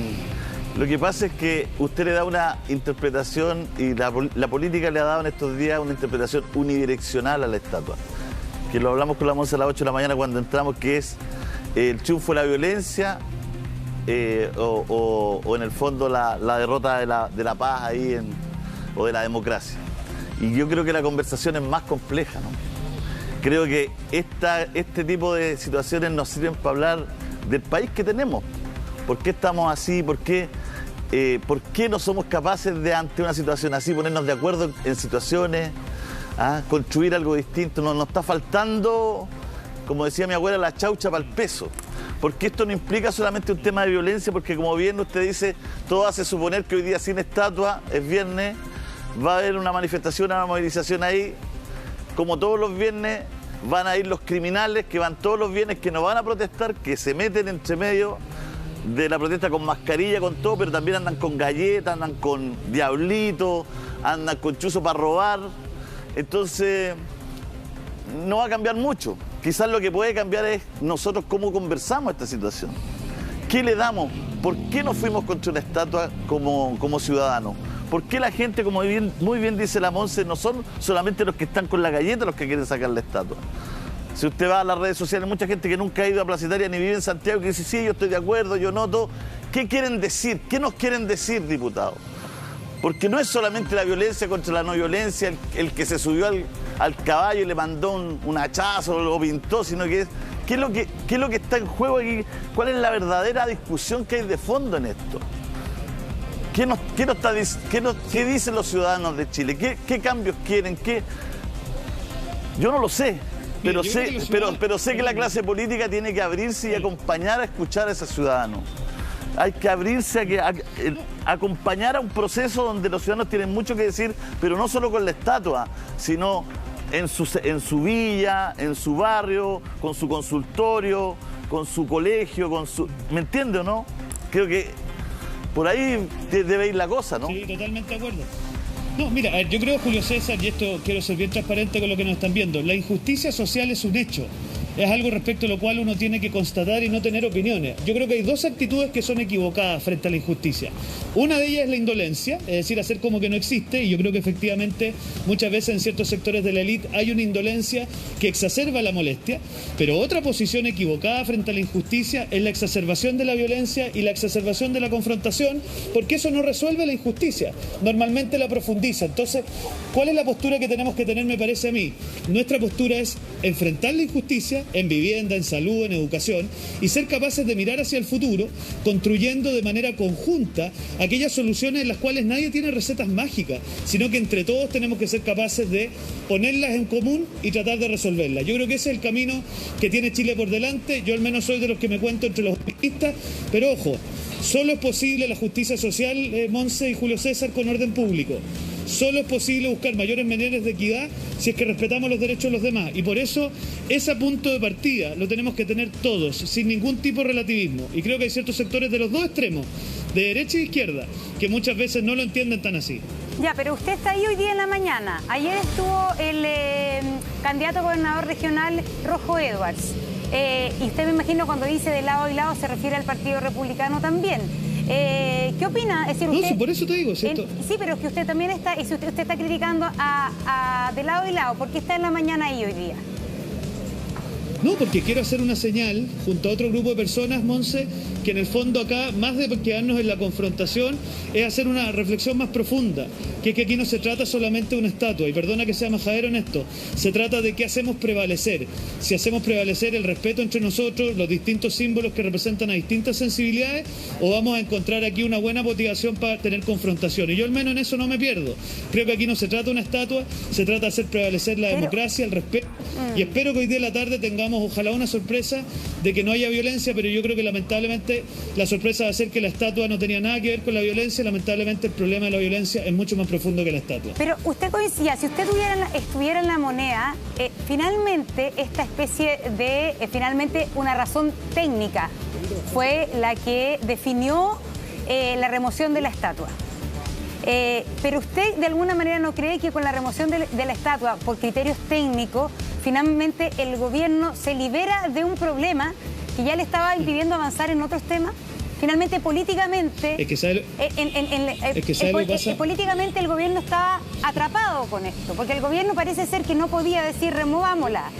Lo que pasa es que usted le da una interpretación, y la política le ha dado en estos días una interpretación unidireccional a la estatua. Que lo hablamos con la Monse a las 8 de la mañana cuando entramos, que es el triunfo de la violencia, o en el fondo la derrota de la paz ahí o de la democracia. Y yo creo que la conversación es más compleja, ¿no? Creo que este tipo de situaciones nos sirven para hablar del país que tenemos. ¿Por qué estamos así? ¿Por qué no somos capaces de, ante una situación así, ponernos de acuerdo en situaciones, construir algo distinto? Nos está faltando, como decía mi abuela, la chaucha para el peso. Porque esto no implica solamente un tema de violencia, porque como bien usted dice, todo hace suponer que hoy día sin estatua, es viernes, va a haber una manifestación, una movilización ahí. Como todos los viernes van a ir los criminales, que van todos los viernes, que no van a protestar, que se meten entre medio de la protesta con mascarilla, con todo, pero también andan con galletas, andan con diablitos, andan con chuzo para robar. Entonces, no va a cambiar mucho. Quizás lo que puede cambiar es nosotros cómo conversamos esta situación. ¿Qué le damos? ¿Por qué nos fuimos contra una estatua como ciudadanos? ¿Por qué la gente, como muy bien dice la Monse, no son solamente los que están con la galleta los que quieren sacar la estatua? Si usted va a las redes sociales, mucha gente que nunca ha ido a Plaza Italia ni vive en Santiago, que dice, sí, yo estoy de acuerdo, yo noto. ¿Qué quieren decir? ¿Qué nos quieren decir, diputados? Porque no es solamente la violencia contra la no violencia, el que se subió al caballo y le mandó un hachazo, lo pintó, sino que es ¿qué es lo que está en juego aquí? ¿Cuál es la verdadera discusión que hay de fondo en esto? ¿Qué dicen los ciudadanos de Chile? ¿Qué cambios quieren? Yo no lo sé, pero sé que la clase política tiene que abrirse y acompañar a escuchar a esos ciudadanos. Hay que abrirse a acompañar a un proceso donde los ciudadanos tienen mucho que decir, pero no solo con la estatua, sino en su villa, en su barrio, con su consultorio, con su colegio, ¿me entiende o no? Creo que por ahí debe ir la cosa, ¿no? Sí, totalmente de acuerdo. No, mira, yo creo, Julio César, y esto quiero ser bien transparente con lo que nos están viendo, la injusticia social es un hecho. Es algo respecto a lo cual uno tiene que constatar y no tener opiniones. Yo creo que hay dos actitudes que son equivocadas frente a la injusticia. Una de ellas es la indolencia, es decir, hacer como que no existe, y yo creo que efectivamente muchas veces en ciertos sectores de la élite hay una indolencia que exacerba la molestia, pero otra posición equivocada frente a la injusticia es la exacerbación de la violencia y la exacerbación de la confrontación, porque eso no resuelve la injusticia, normalmente la profundiza. Entonces, ¿cuál es la postura que tenemos que tener, me parece a mí? Nuestra postura es enfrentar la injusticia en vivienda, en salud, en educación, y ser capaces de mirar hacia el futuro, construyendo de manera conjunta aquellas soluciones en las cuales nadie tiene recetas mágicas, sino que entre todos tenemos que ser capaces de ponerlas en común y tratar de resolverlas. Yo creo que ese es el camino que tiene Chile por delante. Yo al menos soy de los que me cuento entre los optimistas, pero ojo, solo es posible la justicia social, Monse y Julio César, con orden público. Solo es posible buscar mayores medidas de equidad si es que respetamos los derechos de los demás. Y por eso, ese punto de partida lo tenemos que tener todos, sin ningún tipo de relativismo. Y creo que hay ciertos sectores de los dos extremos, de derecha e izquierda, que muchas veces no lo entienden tan así. Ya, pero usted está ahí hoy día en la mañana. Ayer estuvo el candidato a gobernador regional, Rojo Edwards. Y usted, me imagino, cuando dice de lado y lado, se refiere al Partido Republicano también. ¿Qué opina? Es decir, usted, no, por eso te digo, ¿cierto? Sí, pero es que usted también está, usted está criticando de lado y lado. ¿Por qué está en la mañana ahí hoy día? No, porque quiero hacer una señal junto a otro grupo de personas, Monse, que en el fondo acá, más de quedarnos en la confrontación, es hacer una reflexión más profunda, que es que aquí no se trata solamente de una estatua, y perdona que sea majadero en esto, se trata de qué hacemos prevalecer. Si hacemos prevalecer el respeto entre nosotros, los distintos símbolos que representan a distintas sensibilidades, o vamos a encontrar aquí una buena motivación para tener confrontación. Y yo al menos en eso no me pierdo. Creo que aquí no se trata de una estatua, se trata de hacer prevalecer la democracia, el respeto, y espero que hoy día de la tarde tengamos ojalá una sorpresa de que no haya violencia, pero yo creo que lamentablemente la sorpresa va a ser que la estatua no tenía nada que ver con la violencia. Lamentablemente el problema de la violencia es mucho más profundo que la estatua. Pero usted coincida, si usted estuviera en la moneda, finalmente esta especie de, finalmente una razón técnica fue la que definió la remoción de la estatua. Pero usted de alguna manera no cree que con la remoción de la estatua por criterios técnicos, finalmente el gobierno se libera de un problema que ya le estaba impidiendo avanzar en otros temas. Finalmente, políticamente, políticamente el gobierno estaba atrapado con esto, porque el gobierno parece ser que no podía decir removámosla.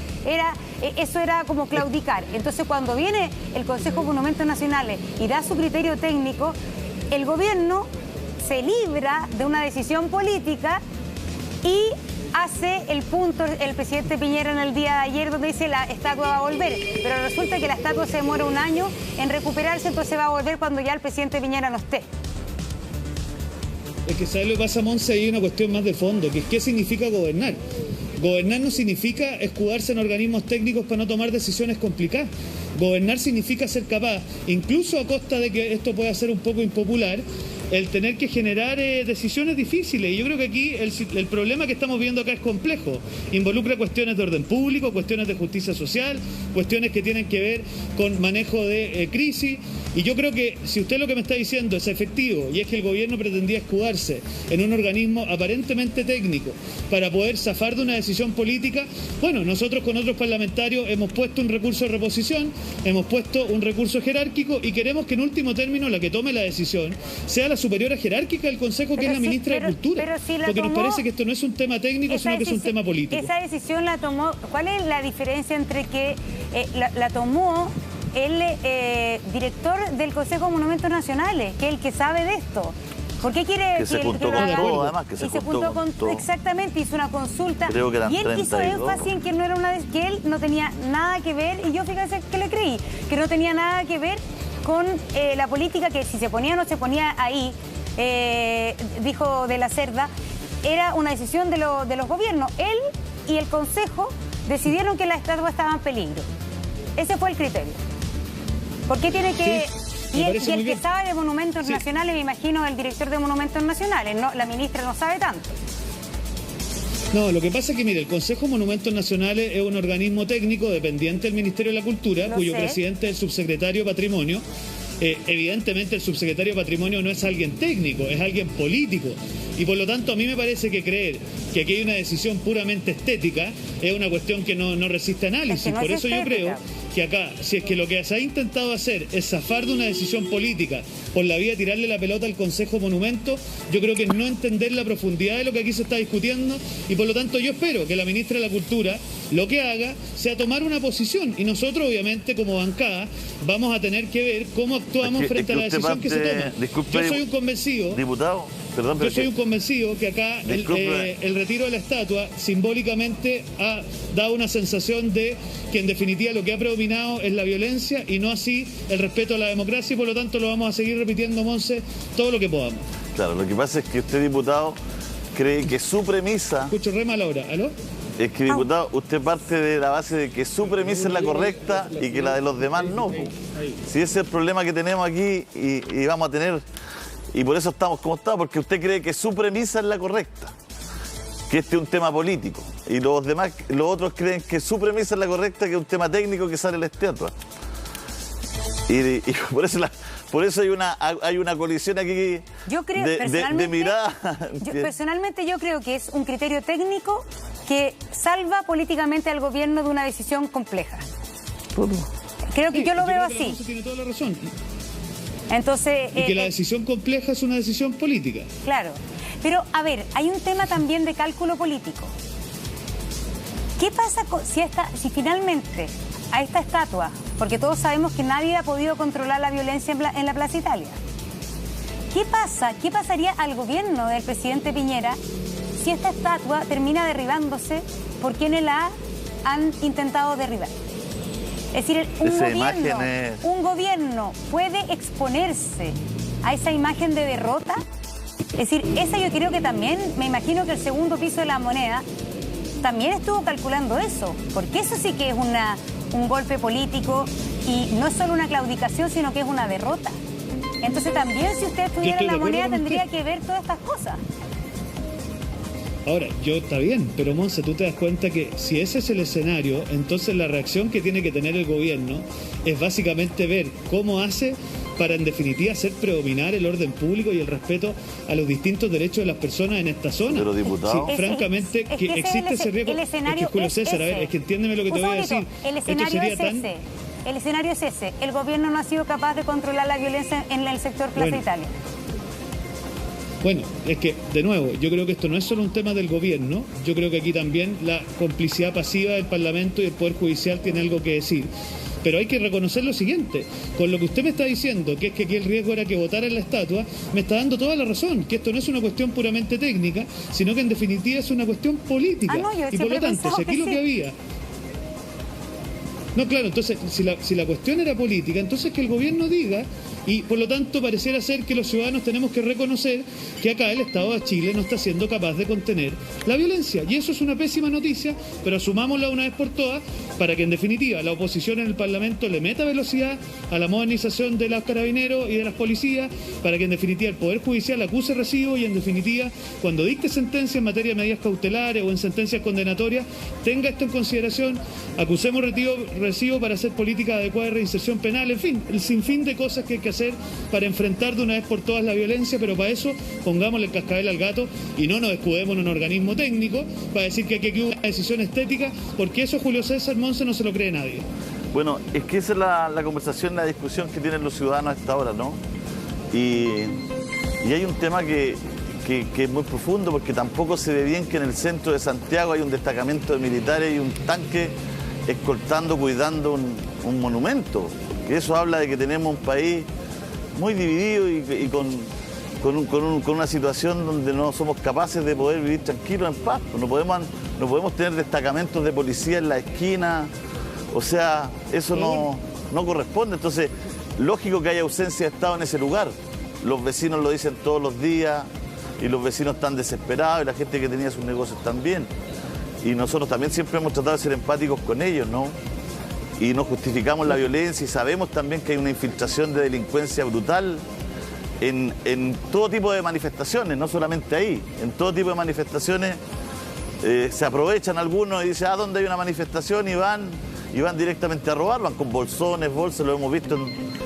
Eso era como claudicar. Entonces, cuando viene el Consejo de Monumentos Nacionales y da su criterio técnico, el gobierno se libra de una decisión política y hace el punto el presidente Piñera en el día de ayer, donde dice la estatua va a volver, pero resulta que la estatua se demora un año en recuperarse, entonces va a volver cuando ya el presidente Piñera no esté. Es que ¿sabes lo que pasa, Monse? Hay una cuestión más de fondo, que es qué significa gobernar. Gobernar no significa escudarse en organismos técnicos para no tomar decisiones complicadas. Gobernar significa ser capaz, incluso a costa de que esto pueda ser un poco impopular, el tener que generar decisiones difíciles. Y yo creo que aquí el problema que estamos viendo acá es complejo. Involucra cuestiones de orden público, cuestiones de justicia social, cuestiones que tienen que ver con manejo de crisis. Y yo creo que si usted lo que me está diciendo es efectivo, y es que el gobierno pretendía escudarse en un organismo aparentemente técnico para poder zafar de una decisión política, bueno, nosotros con otros parlamentarios hemos puesto un recurso de reposición, hemos puesto un recurso jerárquico y queremos que en último término la que tome la decisión sea la superiora jerárquica del Consejo, que es la ministra de Cultura, porque nos parece que esto no es un tema técnico, sino que es un tema político. Esa decisión la tomó, ¿cuál es la diferencia entre que la tomó el director del Consejo de Monumentos Nacionales, que es el que sabe de esto? ¿Por qué quiere que se juntó con todo, además, que se juntó con todo. Exactamente, hizo una consulta. Creo que eran y él 32. hizo énfasis en que no era que él no tenía nada que ver, y yo fíjate que le creí, que no tenía nada que ver con la política, que si se ponía o no se ponía ahí, dijo de la Cerda, era una decisión de los gobiernos. Él y el Consejo decidieron que la estatua estaba en peligro. Ese fue el criterio. ¿Por qué tiene que...? Sí, y el que sabe de monumentos nacionales, me imagino, el director de monumentos nacionales, ¿no? La ministra no sabe tanto. No, lo que pasa es que, mire, el Consejo de Monumentos Nacionales es un organismo técnico dependiente del Ministerio de la Cultura, cuyo presidente es el subsecretario de Patrimonio. Evidentemente el subsecretario de Patrimonio no es alguien técnico, es alguien político. Y por lo tanto a mí me parece que creer que aquí hay una decisión puramente estética es una cuestión que no resiste análisis. Es que no por es eso estética. yo creo que acá, si es que lo que se ha intentado hacer es zafar de una decisión política por la vía de tirarle la pelota al Consejo Monumento, yo creo que es no entender la profundidad de lo que aquí se está discutiendo, y por lo tanto yo espero que la ministra de la Cultura lo que haga sea tomar una posición, y nosotros obviamente como bancada vamos a tener que ver cómo actuamos frente a la decisión que se toma. Disculpe, yo soy un convencido, diputado, perdón, pero yo soy un convencido que acá el retiro de la estatua simbólicamente ha dado una sensación de que en definitiva lo que ha predominado es la violencia y no así el respeto a la democracia, y por lo tanto lo vamos a seguir repitiendo, Monse, todo lo que podamos. Claro, lo que pasa es que usted, diputado, cree que su premisa... Escucho re mal ahora, ¿aló? Es que, diputado, usted parte de la base de que su premisa es la correcta y que la de los demás no. Si ese es el problema que tenemos aquí y vamos a tener, y por eso estamos como estamos, porque usted cree que su premisa es la correcta, que este es un tema político, y los demás, los otros creen que su premisa es la correcta, que es un tema técnico que sale en la estatua. Y por eso hay una colisión aquí yo creo, de mirada. Personalmente yo creo que es un criterio técnico que salva políticamente al gobierno de una decisión compleja. Creo que yo lo veo así. Tiene toda la razón. Entonces, y que la decisión compleja es una decisión política. Claro. Pero, a ver, hay un tema también de cálculo político. ¿Qué pasa si finalmente a esta estatua, porque todos sabemos que nadie ha podido controlar la violencia en la Plaza Italia. ¿Qué pasa? ¿Qué pasaría al gobierno del presidente Piñera si esta estatua termina derribándose por quienes la han intentado derribar? Es decir, un gobierno puede exponerse a esa imagen de derrota. Es decir, esa yo creo que también, me imagino que el segundo piso de la moneda también estuvo calculando eso, porque eso sí que es un golpe político y no es solo una claudicación, sino que es una derrota. Entonces también si usted estuviera en la moneda tendría que ver todas estas cosas. Ahora, está bien, pero Monse, tú te das cuenta que si ese es el escenario, entonces la reacción que tiene que tener el gobierno es básicamente ver cómo hace para en definitiva hacer predominar el orden público y el respeto a los distintos derechos de las personas en esta zona. Pero diputado, sí, francamente que existe ese riesgo. El escenario es que Julio César, a ver, es que entiéndeme lo que te voy a decir. El escenario es ese. El escenario es ese. El gobierno no ha sido capaz de controlar la violencia en el sector Plaza Italia. Bueno, es que, de nuevo, yo creo que esto no es solo un tema del gobierno, yo creo que aquí también la complicidad pasiva del Parlamento y el Poder Judicial tiene algo que decir. Pero hay que reconocer lo siguiente, con lo que usted me está diciendo, que es que aquí el riesgo era que votara en la estatua, me está dando toda la razón, que esto no es una cuestión puramente técnica, sino que en definitiva es una cuestión política. Y por lo tanto, si aquí lo que había... No, claro, entonces, si la cuestión era política, entonces que el gobierno diga, y por lo tanto pareciera ser que los ciudadanos tenemos que reconocer que acá el Estado de Chile no está siendo capaz de contener la violencia. Y eso es una pésima noticia, pero asumámosla una vez por todas, para que en definitiva la oposición en el Parlamento le meta velocidad a la modernización de los carabineros y de las policías, para que en definitiva el Poder Judicial acuse recibo y en definitiva cuando dicte sentencia en materia de medidas cautelares o en sentencias condenatorias, tenga esto en consideración, acusemos recibo para hacer política adecuada de reinserción penal, en fin, el sinfín de cosas que hay que hacer para enfrentar de una vez por todas la violencia, pero para eso pongámosle el cascabel al gato y no nos escudemos en un organismo técnico para decir que aquí hubo una decisión estética, porque eso Julio César Monse no se lo cree nadie. Bueno, es que esa es la conversación, la discusión que tienen los ciudadanos a esta hora, ¿no? Y hay un tema que es muy profundo, porque tampoco se ve bien que en el centro de Santiago hay un destacamento de militares y un tanque escoltando, cuidando un monumento. Que eso habla de que tenemos un país muy dividido y con una situación donde no somos capaces de poder vivir tranquilos, en paz. No podemos tener destacamentos de policía en la esquina. O sea, eso no corresponde. Entonces, lógico que haya ausencia de Estado en ese lugar. Los vecinos lo dicen todos los días y los vecinos están desesperados y la gente que tenía sus negocios también. Y nosotros también siempre hemos tratado de ser empáticos con ellos, ¿no? Y no justificamos la violencia y sabemos también que hay una infiltración de delincuencia brutal en todo tipo de manifestaciones, no solamente ahí. En todo tipo de manifestaciones se aprovechan algunos y dicen, ¿dónde hay una manifestación? Y van directamente a robar, van con bolsones, bolsas, lo hemos visto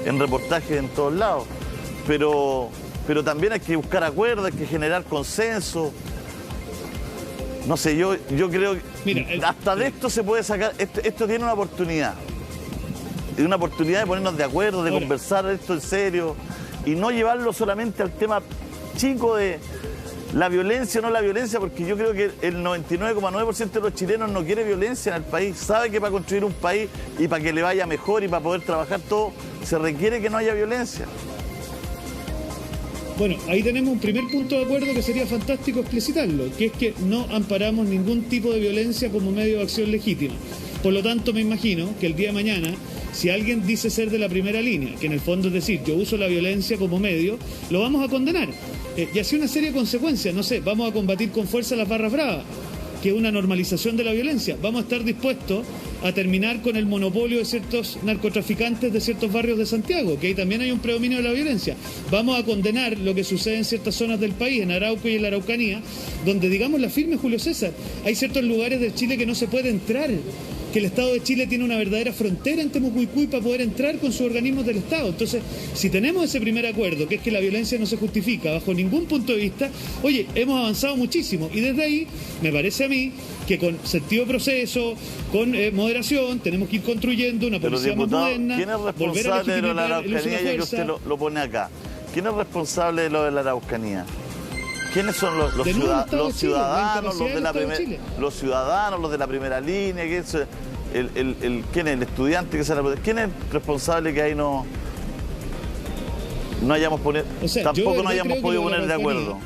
en reportajes en todos lados. Pero también hay que buscar acuerdos, hay que generar consenso. No sé, yo creo que hasta de esto se puede sacar, esto tiene una oportunidad. Tiene una oportunidad de ponernos de acuerdo, de conversar esto en serio y no llevarlo solamente al tema chico de la violencia o no la violencia, porque yo creo que el 99,9% de los chilenos no quiere violencia en el país. Sabe que para construir un país y para que le vaya mejor y para poder trabajar todo, se requiere que no haya violencia. Bueno, ahí tenemos un primer punto de acuerdo que sería fantástico explicitarlo, que es que no amparamos ningún tipo de violencia como medio de acción legítima. Por lo tanto, me imagino que el día de mañana, si alguien dice ser de la primera línea, que en el fondo es decir, yo uso la violencia como medio, lo vamos a condenar. Y así una serie de consecuencias, no sé, vamos a combatir con fuerza las barras bravas, que es una normalización de la violencia. Vamos a estar dispuestos a terminar con el monopolio de ciertos narcotraficantes de ciertos barrios de Santiago, que ahí también hay un predominio de la violencia. Vamos a condenar lo que sucede en ciertas zonas del país, en Arauco y en la Araucanía, donde, digamos la firme Julio César, hay ciertos lugares de Chile que no se puede entrar, que el Estado de Chile tiene una verdadera frontera en Temucuicui para poder entrar con sus organismos del Estado. Entonces, si tenemos ese primer acuerdo, que es que la violencia no se justifica bajo ningún punto de vista, oye, hemos avanzado muchísimo. Y desde ahí, me parece a mí que con sentido de proceso, con moderación, tenemos que ir construyendo una policía más moderna. ¿Quién es responsable de lo de la Araucanía, ya que usted lo pone acá? ¿Quién es responsable de lo de la Araucanía? ¿Quiénes son los ciudadanos, los de la primera línea? ¿quién es el estudiante que sale a protestar? ¿Quién es el responsable que ahí no hayamos tampoco nos hayamos podido poner de acuerdo?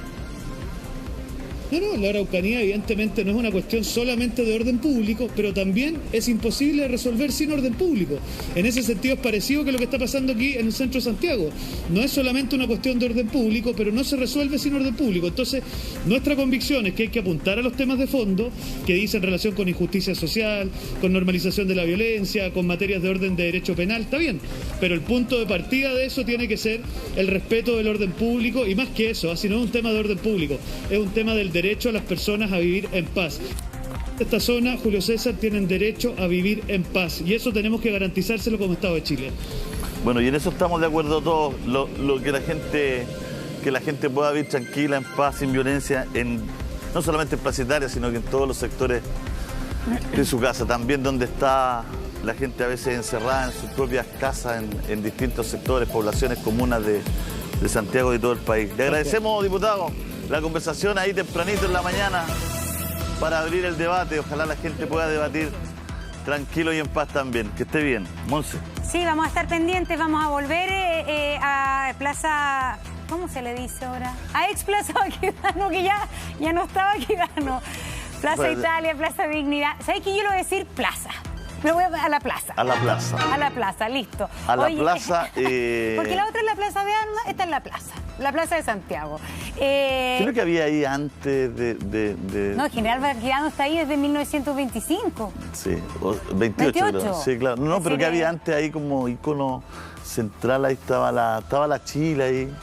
No, la Araucanía evidentemente no es una cuestión solamente de orden público, pero también es imposible resolver sin orden público. En ese sentido es parecido que lo que está pasando aquí en el centro de Santiago. No es solamente una cuestión de orden público, pero no se resuelve sin orden público. Entonces, nuestra convicción es que hay que apuntar a los temas de fondo que dicen relación con injusticia social, con normalización de la violencia, con materias de orden de derecho penal, está bien. Pero el punto de partida de eso tiene que ser el respeto del orden público y más que eso, así no es un tema de orden público, es un tema del derecho a las personas a vivir en paz. Esta zona, Julio César, tienen derecho a vivir en paz y eso tenemos que garantizárselo como Estado de Chile. Bueno, y en eso estamos de acuerdo todos, lo que la gente pueda vivir tranquila, en paz, sin violencia, no solamente en Plaza Italia, sino que en todos los sectores de su casa, también donde está la gente a veces encerrada en sus propias casas, en distintos sectores, poblaciones, comunas de Santiago y de todo el país. Le agradecemos, diputado, la conversación ahí tempranito en la mañana para abrir el debate. Ojalá la gente pueda debatir tranquilo y en paz también. Que esté bien. Monse. Sí, vamos a estar pendientes, vamos a volver a Plaza... ¿Cómo se le dice ahora? A ex Plaza Baquedano, que ya no está Baquedano. Plaza Italia, Plaza Dignidad. ¿Sabes qué? Yo le voy a decir plaza. Me voy a la plaza. A la plaza. A la plaza, listo. A la plaza. Porque la otra es la Plaza de Armas, esta es la plaza. La Plaza de Santiago. Creo que había ahí antes de... No, el General Baquedano está ahí desde 1925. Sí, 28 creo. Sí, claro. No, pero que había antes ahí como ícono central, ahí estaba la Chile ahí.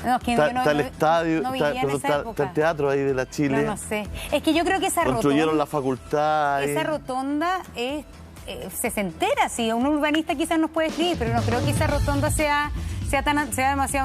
No, es que está el estadio, no está el teatro ahí de la Chile. No sé. Es que yo creo que esa construyeron rotonda, la facultad. Esa rotonda es sesentera, sí. Un urbanista quizás nos puede escribir, pero no creo que esa rotonda sea demasiado